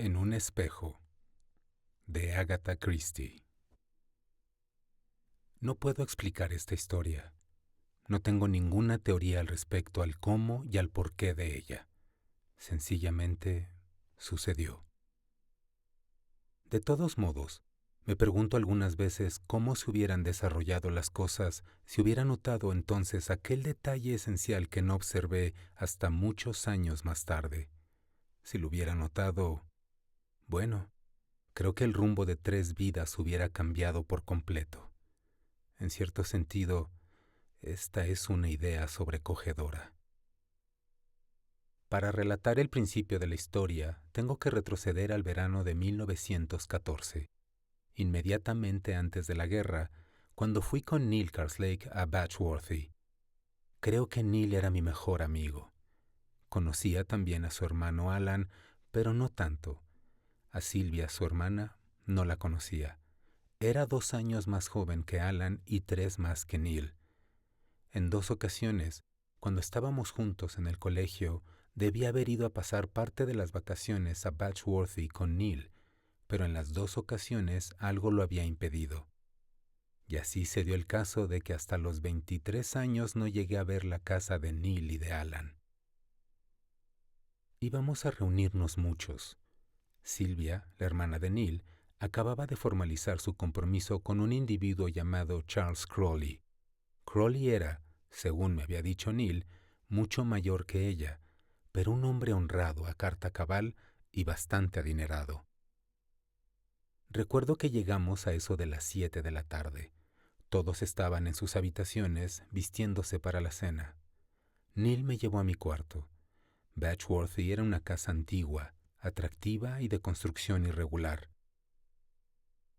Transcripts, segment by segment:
En un espejo, de Agatha Christie. No puedo explicar esta historia. No tengo ninguna teoría al respecto al cómo y al porqué de ella. Sencillamente sucedió. De todos modos, me pregunto algunas veces cómo se hubieran desarrollado las cosas si hubiera notado entonces aquel detalle esencial que no observé hasta muchos años más tarde. Si lo hubiera notado, bueno, creo que el rumbo de 3 vidas hubiera cambiado por completo. En cierto sentido, esta es una idea sobrecogedora. Para relatar el principio de la historia, tengo que retroceder al verano de 1914, inmediatamente antes de la guerra, cuando fui con Neil Karslake a Batchworthy. Creo que Neil era mi mejor amigo. Conocía también a su hermano Alan, pero no tanto. A Sylvia, su hermana, no la conocía. Era 2 años más joven que Alan y 3 más que Neil. En 2 ocasiones, cuando estábamos juntos en el colegio, debía haber ido a pasar parte de las vacaciones a Batchworthy con Neil, pero en las 2 ocasiones algo lo había impedido. Y así se dio el caso de que hasta los 23 años no llegué a ver la casa de Neil y de Alan. Íbamos a reunirnos muchos. Sylvia, la hermana de Neil, acababa de formalizar su compromiso con un individuo llamado Charles Crawley. Crawley era, según me había dicho Neil, mucho mayor que ella, pero un hombre honrado a carta cabal y bastante adinerado. Recuerdo que llegamos a eso de las 7 de la tarde. Todos estaban en sus habitaciones, vistiéndose para la cena. Neil me llevó a mi cuarto. Batchworthy era una casa antigua, atractiva y de construcción irregular.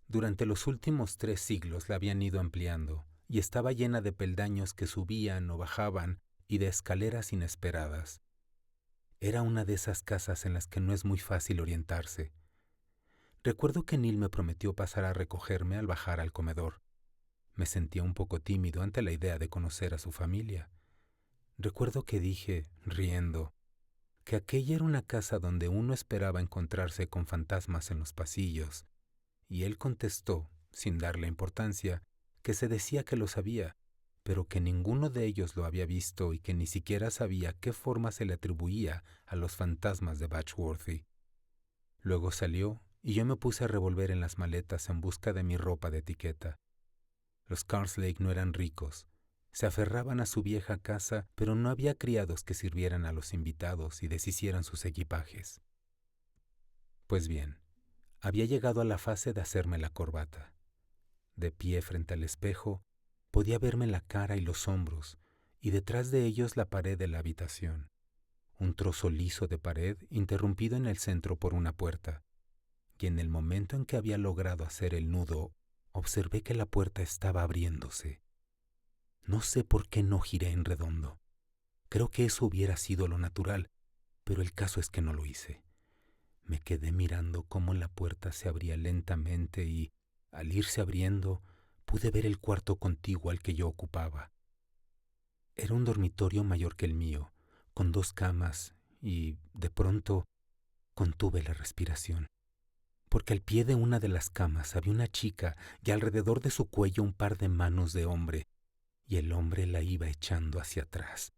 Durante los últimos 3 siglos la habían ido ampliando, y estaba llena de peldaños que subían o bajaban y de escaleras inesperadas. Era una de esas casas en las que no es muy fácil orientarse. Recuerdo que Neil me prometió pasar a recogerme al bajar al comedor. Me sentía un poco tímido ante la idea de conocer a su familia. Recuerdo que dije, riendo, que aquella era una casa donde uno esperaba encontrarse con fantasmas en los pasillos, y él contestó, sin darle importancia, que se decía que lo sabía, pero que ninguno de ellos lo había visto y que ni siquiera sabía qué forma se le atribuía a los fantasmas de Batchworthy. Luego salió y yo me puse a revolver en las maletas en busca de mi ropa de etiqueta. Los Karslake no eran ricos. Se aferraban a su vieja casa, pero no había criados que sirvieran a los invitados y deshicieran sus equipajes. Pues bien, había llegado a la fase de hacerme la corbata. De pie frente al espejo, podía verme la cara y los hombros, y detrás de ellos la pared de la habitación. Un trozo liso de pared interrumpido en el centro por una puerta. Y en el momento en que había logrado hacer el nudo, observé que la puerta estaba abriéndose. No sé por qué no giré en redondo. Creo que eso hubiera sido lo natural, pero el caso es que no lo hice. Me quedé mirando cómo la puerta se abría lentamente y, al irse abriendo, pude ver el cuarto contiguo al que yo ocupaba. Era un dormitorio mayor que el mío, con 2 camas y, de pronto, contuve la respiración. Porque al pie de una de las camas había una chica y alrededor de su cuello un par de manos de hombre, y el hombre la iba echando hacia atrás,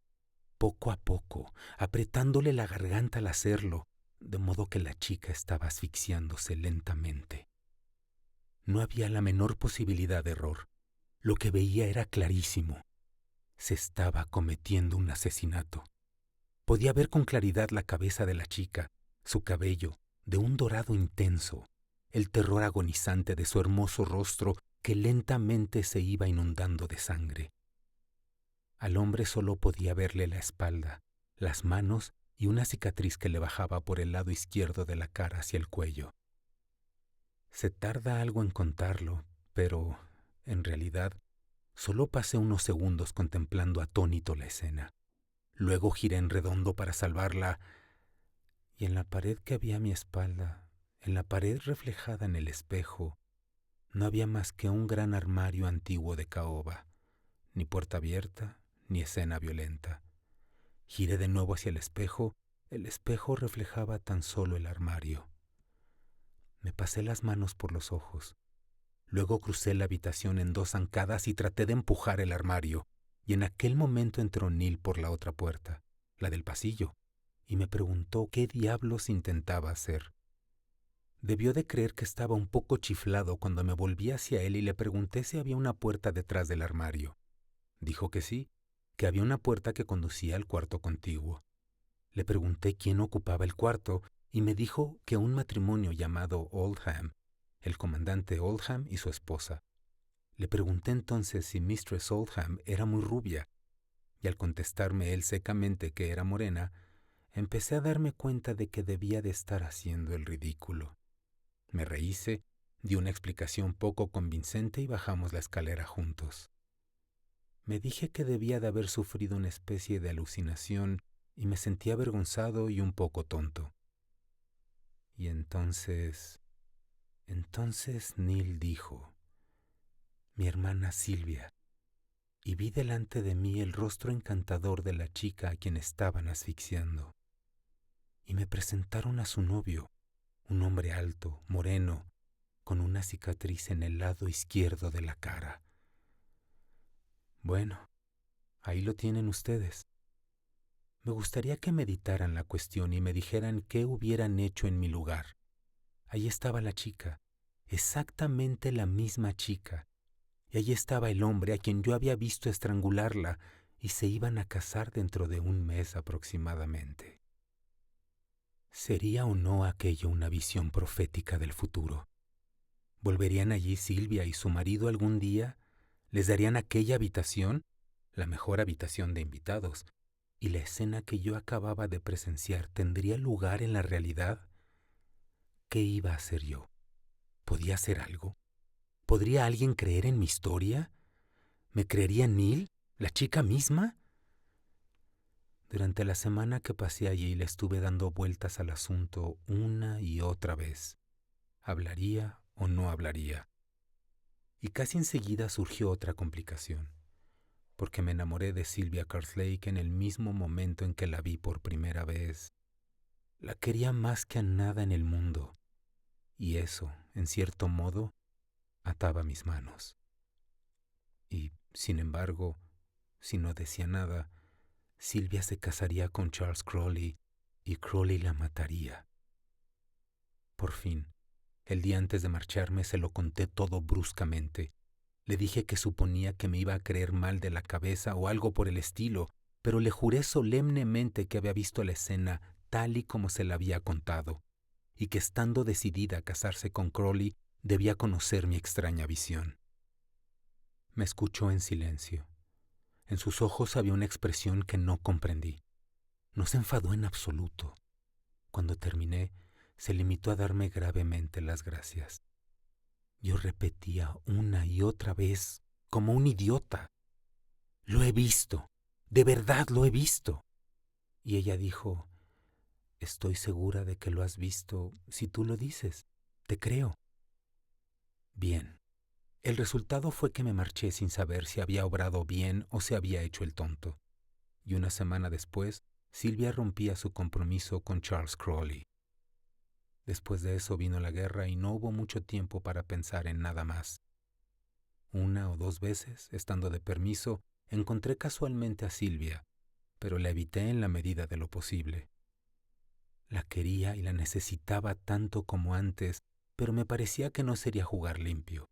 poco a poco, apretándole la garganta al hacerlo, de modo que la chica estaba asfixiándose lentamente. No había la menor posibilidad de error. Lo que veía era clarísimo. Se estaba cometiendo un asesinato. Podía ver con claridad la cabeza de la chica, su cabello, de un dorado intenso, el terror agonizante de su hermoso rostro que lentamente se iba inundando de sangre. Al hombre solo podía verle la espalda, las manos y una cicatriz que le bajaba por el lado izquierdo de la cara hacia el cuello. Se tarda algo en contarlo, pero, en realidad, solo pasé unos segundos contemplando atónito la escena. Luego giré en redondo para salvarla, y en la pared que había a mi espalda, en la pared reflejada en el espejo, no había más que un gran armario antiguo de caoba, ni puerta abierta, ni escena violenta. Giré de nuevo hacia el espejo reflejaba tan solo el armario. Me pasé las manos por los ojos. Luego crucé la habitación en 2 zancadas y traté de empujar el armario, y en aquel momento entró Neil por la otra puerta, la del pasillo, y me preguntó qué diablos intentaba hacer. Debió de creer que estaba un poco chiflado cuando me volví hacia él y le pregunté si había una puerta detrás del armario. Dijo que sí, que había una puerta que conducía al cuarto contiguo. Le pregunté quién ocupaba el cuarto y me dijo que un matrimonio llamado Oldham, el comandante Oldham y su esposa. Le pregunté entonces si Mistress Oldham era muy rubia, y al contestarme él secamente que era morena, empecé a darme cuenta de que debía de estar haciendo el ridículo. Me rehice, di una explicación poco convincente y bajamos la escalera juntos. Me dije que debía de haber sufrido una especie de alucinación y me sentí avergonzado y un poco tonto. Y entonces Neil dijo, mi hermana Silvia, y vi delante de mí el rostro encantador de la chica a quien estaban asfixiando. Y me presentaron a su novio, un hombre alto, moreno, con una cicatriz en el lado izquierdo de la cara. Bueno, ahí lo tienen ustedes. Me gustaría que meditaran la cuestión y me dijeran qué hubieran hecho en mi lugar. Ahí estaba la chica, exactamente la misma chica, y allí estaba el hombre a quien yo había visto estrangularla y se iban a casar dentro de 1 mes aproximadamente. ¿Sería o no aquello una visión profética del futuro? ¿Volverían allí Silvia y su marido algún día? ¿Les darían aquella habitación, la mejor habitación de invitados? ¿Y la escena que yo acababa de presenciar tendría lugar en la realidad? ¿Qué iba a hacer yo? ¿Podía hacer algo? ¿Podría alguien creer en mi historia? ¿Me creería Neil, la chica misma? Durante la semana que pasé allí le estuve dando vueltas al asunto una y otra vez. ¿Hablaría o no hablaría? Y casi enseguida surgió otra complicación, porque me enamoré de Sylvia Carslake en el mismo momento en que la vi por primera vez. La quería más que a nada en el mundo, y eso, en cierto modo, ataba mis manos. Y, sin embargo, si no decía nada, Sylvia se casaría con Charles Crawley y Crawley la mataría. Por fin, el día antes de marcharme se lo conté todo bruscamente. Le dije que suponía que me iba a creer mal de la cabeza o algo por el estilo, pero le juré solemnemente que había visto la escena tal y como se la había contado, y que estando decidida a casarse con Crawley, debía conocer mi extraña visión. Me escuchó en silencio. En sus ojos había una expresión que no comprendí. No se enfadó en absoluto. Cuando terminé, se limitó a darme gravemente las gracias. Yo repetía una y otra vez, como un idiota: «Lo he visto, de verdad lo he visto». Y ella dijo: «Estoy segura de que lo has visto si tú lo dices. Te creo». Bien. El resultado fue que me marché sin saber si había obrado bien o se había hecho el tonto. Y una semana después, Sylvia rompía su compromiso con Charles Crawley. Después de eso vino la guerra y no hubo mucho tiempo para pensar en nada más. 1 o 2 veces, estando de permiso, encontré casualmente a Sylvia, pero la evité en la medida de lo posible. La quería y la necesitaba tanto como antes, pero me parecía que no sería jugar limpio.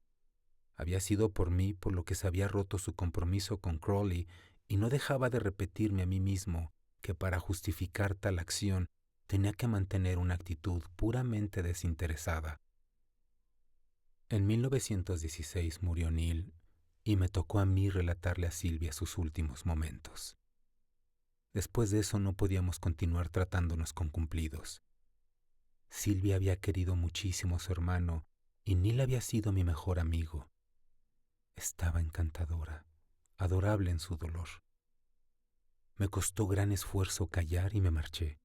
Había sido por mí por lo que se había roto su compromiso con Crawley y no dejaba de repetirme a mí mismo que para justificar tal acción tenía que mantener una actitud puramente desinteresada. En 1916 murió Neil y me tocó a mí relatarle a Sylvia sus últimos momentos. Después de eso no podíamos continuar tratándonos con cumplidos. Sylvia había querido muchísimo a su hermano y Neil había sido mi mejor amigo. Estaba encantadora, adorable en su dolor. Me costó gran esfuerzo callar y me marché,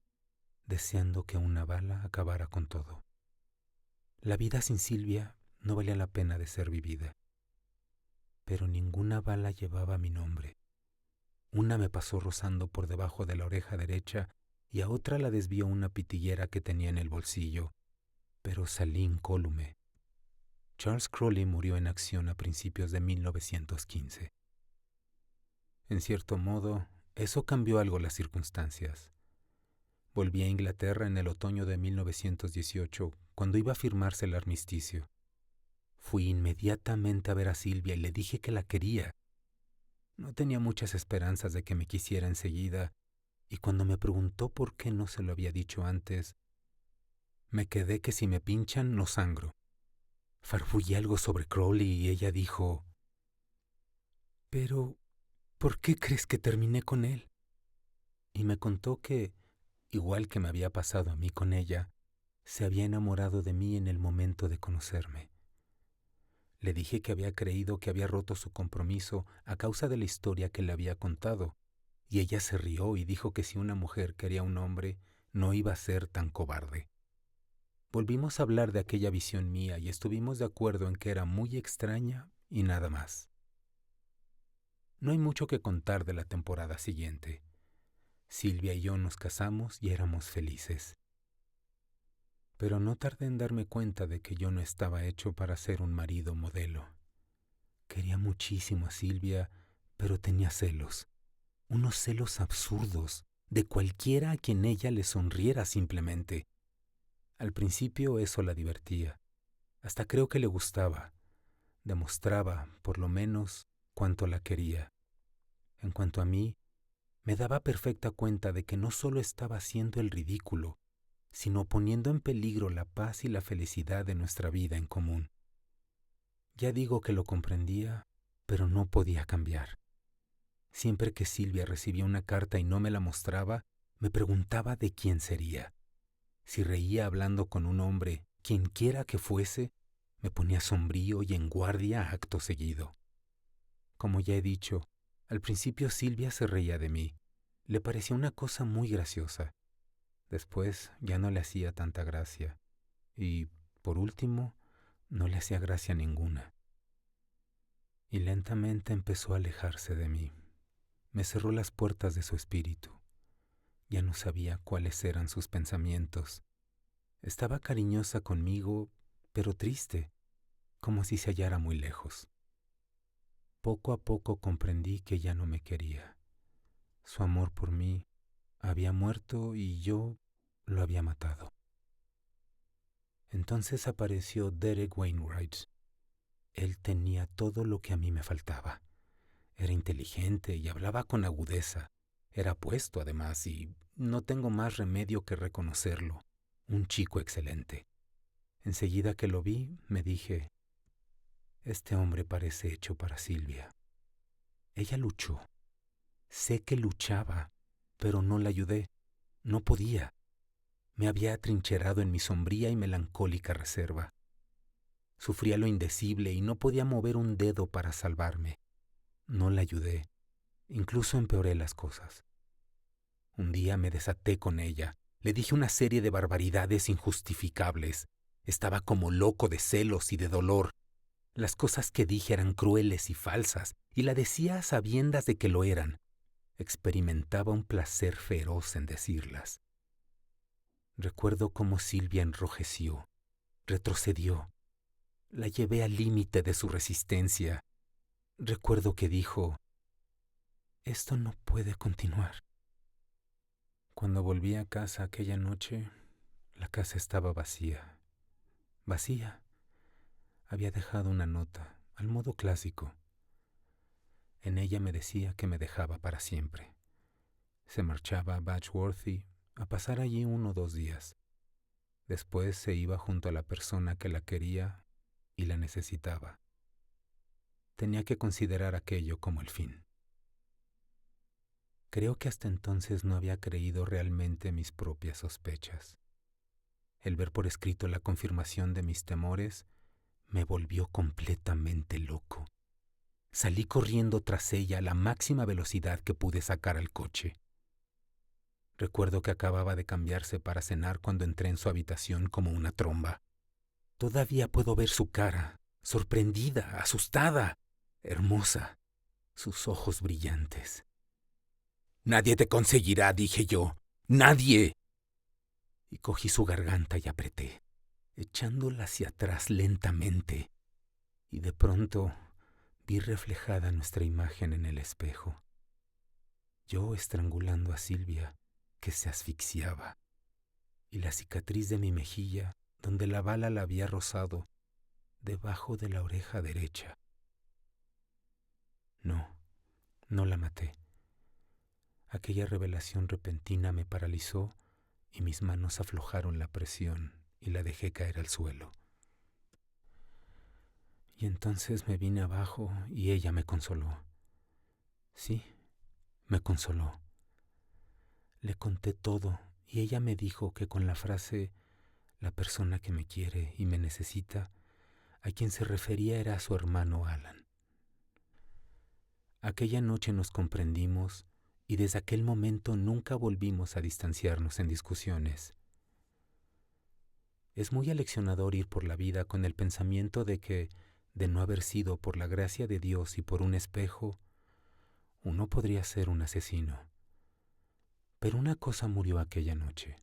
deseando que una bala acabara con todo. La vida sin Sylvia no valía la pena de ser vivida. Pero ninguna bala llevaba mi nombre. Una me pasó rozando por debajo de la oreja derecha y a otra la desvió una pitillera que tenía en el bolsillo. pero salí incólume. Charles Crawley murió en acción a principios de 1915. En cierto modo, eso cambió algo las circunstancias. Volví a Inglaterra en el otoño de 1918, cuando iba a firmarse el armisticio. Fui inmediatamente a ver a Silvia y le dije que la quería. No tenía muchas esperanzas de que me quisiera enseguida, y cuando me preguntó por qué no se lo había dicho antes, me quedé que si me pinchan no sangro. Farfullé algo sobre Crawley y ella dijo: «Pero, ¿por qué crees que terminé con él?». Y me contó que, igual que me había pasado a mí con ella, se había enamorado de mí en el momento de conocerme. Le dije que había creído que había roto su compromiso a causa de la historia que le había contado, y ella se rió y dijo que si una mujer quería a un hombre, no iba a ser tan cobarde. Volvimos a hablar de aquella visión mía y estuvimos de acuerdo en que era muy extraña y nada más. No hay mucho que contar de la temporada siguiente. Silvia y yo nos casamos y éramos felices. Pero no tardé en darme cuenta de que yo no estaba hecho para ser un marido modelo. Quería muchísimo a Silvia, pero tenía celos. Unos celos absurdos, de cualquiera a quien ella le sonriera simplemente. Al principio eso la divertía. Hasta creo que le gustaba. Demostraba, por lo menos, cuánto la quería. En cuanto a mí, me daba perfecta cuenta de que no solo estaba haciendo el ridículo, sino poniendo en peligro la paz y la felicidad de nuestra vida en común. Ya digo que lo comprendía, pero no podía cambiar. Siempre que Silvia recibía una carta y no me la mostraba, me preguntaba de quién sería. Si reía hablando con un hombre, quienquiera que fuese, me ponía sombrío y en guardia acto seguido. Como ya he dicho, al principio Silvia se reía de mí. Le parecía una cosa muy graciosa. Después ya no le hacía tanta gracia. Y, por último, no le hacía gracia ninguna. Y lentamente empezó a alejarse de mí. Me cerró las puertas de su espíritu. Ya no sabía cuáles eran sus pensamientos. Estaba cariñosa conmigo, pero triste, como si se hallara muy lejos. Poco a poco comprendí que ya no me quería. Su amor por mí había muerto y yo lo había matado. Entonces apareció Derek Wainwright. Él tenía todo lo que a mí me faltaba. Era inteligente y hablaba con agudeza. Era apuesto, además, y no tengo más remedio que reconocerlo. Un chico excelente. Enseguida que lo vi, me dije: este hombre parece hecho para Silvia. Ella luchó. Sé que luchaba, pero no la ayudé. No podía. Me había atrincherado en mi sombría y melancólica reserva. Sufría lo indecible y no podía mover un dedo para salvarme. No la ayudé. Incluso empeoré las cosas. Un día me desaté con ella. Le dije una serie de barbaridades injustificables. Estaba como loco de celos y de dolor. Las cosas que dije eran crueles y falsas, y la decía a sabiendas de que lo eran. Experimentaba un placer feroz en decirlas. Recuerdo cómo Silvia enrojeció, retrocedió. La llevé al límite de su resistencia. Recuerdo que dijo: esto no puede continuar. Cuando volví a casa aquella noche, la casa estaba vacía. Vacía. Había dejado una nota, al modo clásico. En ella me decía que me dejaba para siempre. Se marchaba a Batchworthy a pasar allí 1 o 2 días. Después se iba junto a la persona que la quería y la necesitaba. Tenía que considerar aquello como el fin. Creo que hasta entonces no había creído realmente mis propias sospechas. El ver por escrito la confirmación de mis temores me volvió completamente loco. Salí corriendo tras ella a la máxima velocidad que pude sacar al coche. Recuerdo que acababa de cambiarse para cenar cuando entré en su habitación como una tromba. Todavía puedo ver su cara, sorprendida, asustada, hermosa, sus ojos brillantes. «Nadie te conseguirá», dije yo. «¡Nadie!». Y cogí su garganta y apreté. echándola hacia atrás lentamente, y de pronto vi reflejada nuestra imagen en el espejo. Yo estrangulando a Silvia, que se asfixiaba, y la cicatriz de mi mejilla, donde la bala la había rozado, debajo de la oreja derecha. No, no la maté. Aquella revelación repentina me paralizó y mis manos aflojaron la presión y la dejé caer al suelo. Y entonces me vine abajo y ella me consoló. Sí, me consoló. Le conté todo y ella me dijo que con la frase "la persona que me quiere y me necesita", a quien se refería era a su hermano Alan. Aquella noche nos comprendimos y desde aquel momento nunca volvimos a distanciarnos en discusiones. Es muy aleccionador ir por la vida con el pensamiento de que, de no haber sido por la gracia de Dios y por un espejo, uno podría ser un asesino. Pero una cosa murió aquella noche: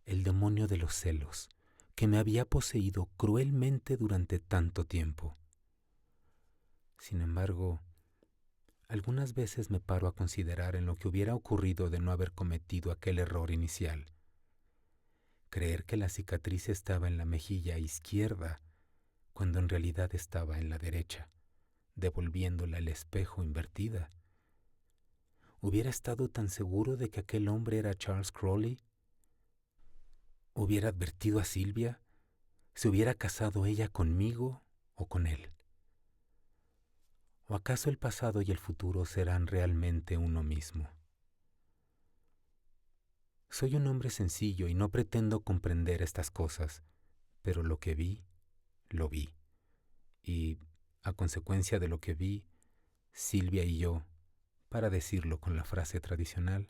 el demonio de los celos, que me había poseído cruelmente durante tanto tiempo. Sin embargo, algunas veces me paro a considerar en lo que hubiera ocurrido de no haber cometido aquel error inicial. Creer que la cicatriz estaba en la mejilla izquierda, cuando en realidad estaba en la derecha, devolviéndola el espejo invertida. ¿Hubiera estado tan seguro de que aquel hombre era Charles Crawley? ¿Hubiera advertido a Silvia? ¿Se hubiera casado ella conmigo o con él? ¿O acaso el pasado y el futuro serán realmente uno mismo? Soy un hombre sencillo y no pretendo comprender estas cosas, pero lo que vi, lo vi. Y, a consecuencia de lo que vi, Silvia y yo, para decirlo con la frase tradicional,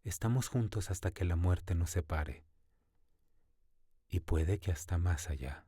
estamos juntos hasta que la muerte nos separe. Y puede que hasta más allá.